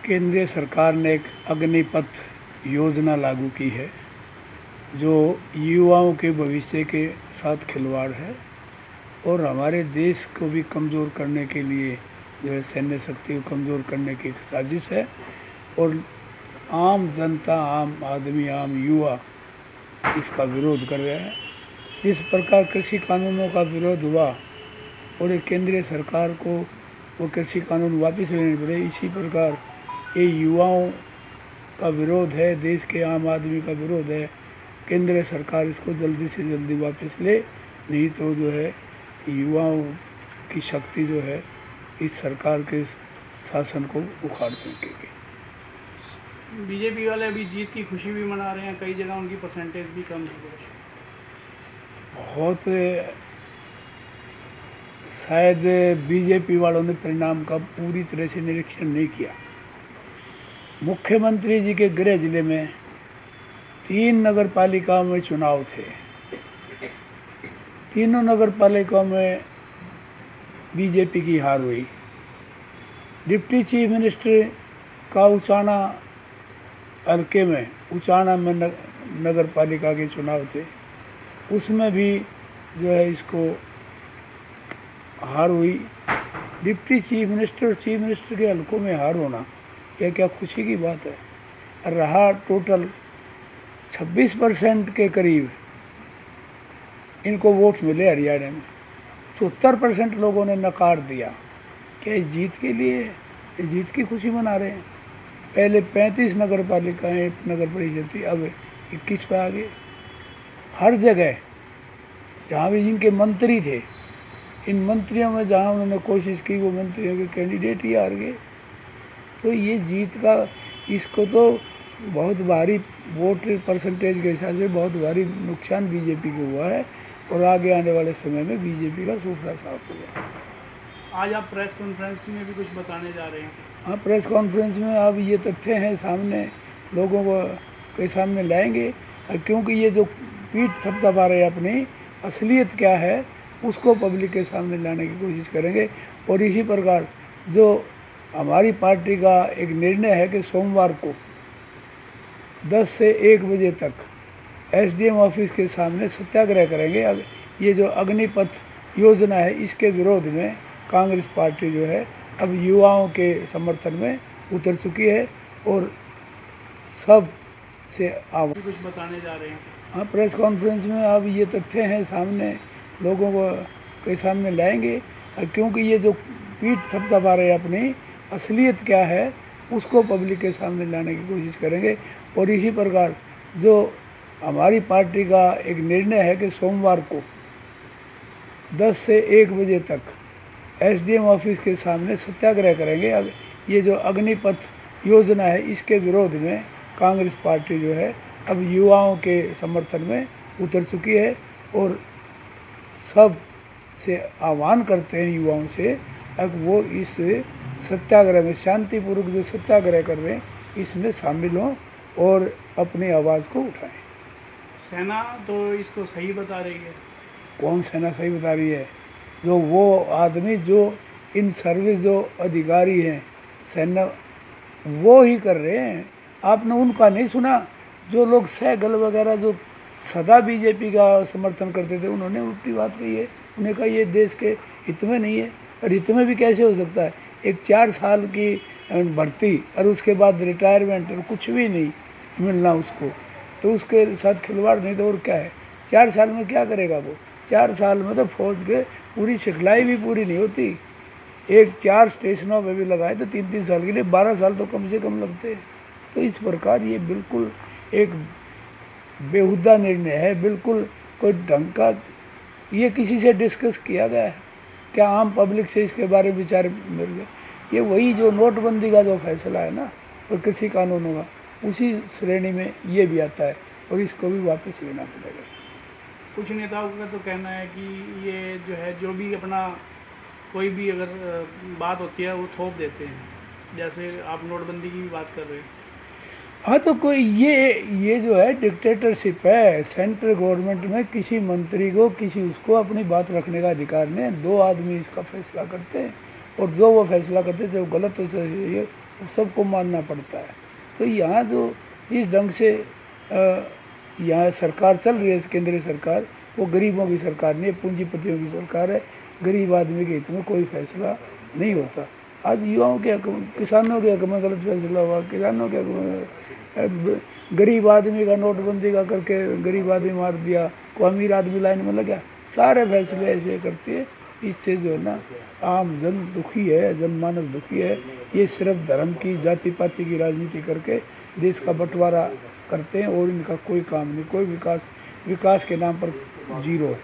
केंद्रीय सरकार ने एक अग्निपथ योजना लागू की है जो युवाओं के भविष्य के साथ खिलवाड़ है और हमारे देश को भी कमज़ोर करने के लिए जो है सैन्य शक्ति को कमज़ोर करने की एक साजिश है। और आम जनता, आम आदमी, आम युवा इसका विरोध कर रहा है। जिस प्रकार कृषि कानूनों का विरोध हुआ और एक केंद्रीय सरकार को वो कृषि कानून वापस लेने पड़े, इसी प्रकार ये युवाओं का विरोध है, देश के आम आदमी का विरोध है। केंद्रीय सरकार इसको जल्दी से जल्दी वापस ले, नहीं तो जो है युवाओं की शक्ति जो है इस सरकार के शासन को उखाड़ फेंकेगी। बीजेपी वाले अभी जीत की खुशी भी मना रहे हैं, कई जगह उनकी परसेंटेज भी कम है। बहुत शायद बीजेपी वालों ने परिणाम का पूरी तरह से निरीक्षण नहीं किया। मुख्यमंत्री जी के गृह जिले में 3 नगर पालिकाओं में चुनाव थे। तीनों नगर पालिकाओं में बीजेपी की हार हुई। डिप्टी चीफ मिनिस्टर का उचाना हल्के में, उचाना में नगर पालिका के चुनाव थे, उसमें भी जो है इसको हार हुई। डिप्टी चीफ मिनिस्टर और चीफ मिनिस्टर के हल्कों में हार होना यह क्या खुशी की बात है। रहा टोटल 26% के करीब इनको वोट मिले हरियाणा में। 74% लोगों ने नकार दिया। क्या इस जीत के लिए जीत की खुशी मना रहे हैं। पहले 35 नगर पालिकाएँ नगर परिषद थी, अब 21 पे आ गए। हर जगह जहाँ भी जिनके मंत्री थे, इन मंत्रियों में जहाँ उन्होंने कोशिश की वो मंत्रियों के कैंडिडेट ही हार गए। तो ये जीत का इसको तो बहुत भारी वोट परसेंटेज के हिसाब से बहुत भारी नुकसान बीजेपी को हुआ है और आगे आने वाले समय में बीजेपी का सूखड़ा साफ होगा। आज आप प्रेस कॉन्फ्रेंस में भी कुछ बताने जा रहे हैं। हाँ, प्रेस कॉन्फ्रेंस में अब ये तथ्य हैं सामने, लोगों को के सामने लाएंगे, क्योंकि ये जो पीठ थपथपा रहे हैं अपनी असलियत क्या है उसको पब्लिक के सामने लाने की कोशिश करेंगे। और इसी प्रकार जो हमारी पार्टी का एक निर्णय है कि सोमवार को 10 से 1 बजे तक एसडीएम ऑफिस के सामने सत्याग्रह करेंगे। ये जो अग्निपथ योजना है इसके विरोध में कांग्रेस पार्टी जो है अब युवाओं के समर्थन में उतर चुकी है और सब से कुछ बताने जा रहे हैं। हाँ, प्रेस कॉन्फ्रेंस में अब ये तथ्य हैं सामने, लोगों को के सामने लाएंगे, क्योंकि ये जो पीठ थपथपा रहे हैं अपनी असलियत क्या है उसको पब्लिक के सामने लाने की कोशिश करेंगे। और इसी प्रकार जो हमारी पार्टी का एक निर्णय है कि सोमवार को 10 से 1 बजे तक एसडीएम ऑफिस के सामने सत्याग्रह करेंगे। ये जो अग्निपथ योजना है इसके विरोध में कांग्रेस पार्टी जो है अब युवाओं के समर्थन में उतर चुकी है और सब से आह्वान करते हैं युवाओं से अब वो इस सत्याग्रह में शांतिपूर्वक जो सत्याग्रह कर रहे हैं इसमें शामिल हों और अपनी आवाज़ को उठाएं। सेना तो इसको सही बता रही है। कौन सेना सही बता रही है? जो वो आदमी जो इन सर्विस जो अधिकारी हैं सेना वो ही कर रहे हैं। आपने उनका नहीं सुना? जो लोग सहगल वगैरह जो सदा बीजेपी का समर्थन करते थे उन्होंने उल्टी बात कही है। उन्हें कहा ये देश के हित में नहीं है। और हित में भी कैसे हो सकता है? एक 4 साल की भर्ती और उसके बाद रिटायरमेंट और कुछ भी नहीं मिलना उसको, तो उसके साथ खिलवाड़ नहीं तो और क्या है। 4 साल में क्या करेगा वो? 4 साल में तो फौज के पूरी सिखलाई भी पूरी नहीं होती। एक 4 स्टेशनों पे भी लगाए तो 3-3 साल के लिए 12 साल तो कम से कम लगते हैं। तो इस प्रकार ये बिल्कुल एक बेहुदा निर्णय है, बिल्कुल कोई ढंग का ये किसी से डिस्कस किया गया है क्या? आम पब्लिक से इसके बारे में विचार मिल गए। ये वही जो नोटबंदी का जो फैसला है ना और कृषि कानूनों का, उसी श्रेणी में ये भी आता है और इसको भी वापस लेना पड़ेगा। कुछ नेताओं का तो कहना है कि ये जो है जो भी अपना कोई भी अगर बात होती है वो थोप देते हैं, जैसे आप नोटबंदी की भी बात कर रहे हैं। हाँ, तो कोई ये जो है डिक्टेटरशिप है। सेंट्रल गवर्नमेंट में किसी मंत्री को किसी उसको अपनी बात रखने का अधिकार नहीं है। 2 आदमी इसका फैसला करते हैं और जो वो फैसला करते हैं, जो गलत हो चाहिए सबको मानना पड़ता है। तो यहाँ जो जिस ढंग से यहाँ सरकार चल रही है, केंद्रीय सरकार, वो गरीबों की सरकार नहीं है, पूंजीपतियों की सरकार है। गरीब आदमी के हित में कोई फैसला नहीं होता। आज युवाओं के हक में, किसानों के हक में गलत फैसला हुआ, किसानों के हक में गरीब आदमी का नोटबंदी का करके गरीब आदमी मार दिया, को अमीर आदमी लाइन में लगा। सारे फैसले ऐसे करती है। इससे जो है ना आम जन दुखी है, जनमानस दुखी है। ये सिर्फ धर्म की, जाति पाति की राजनीति करके देश का बंटवारा करते हैं और इनका कोई काम नहीं, कोई विकास के नाम पर जीरो है।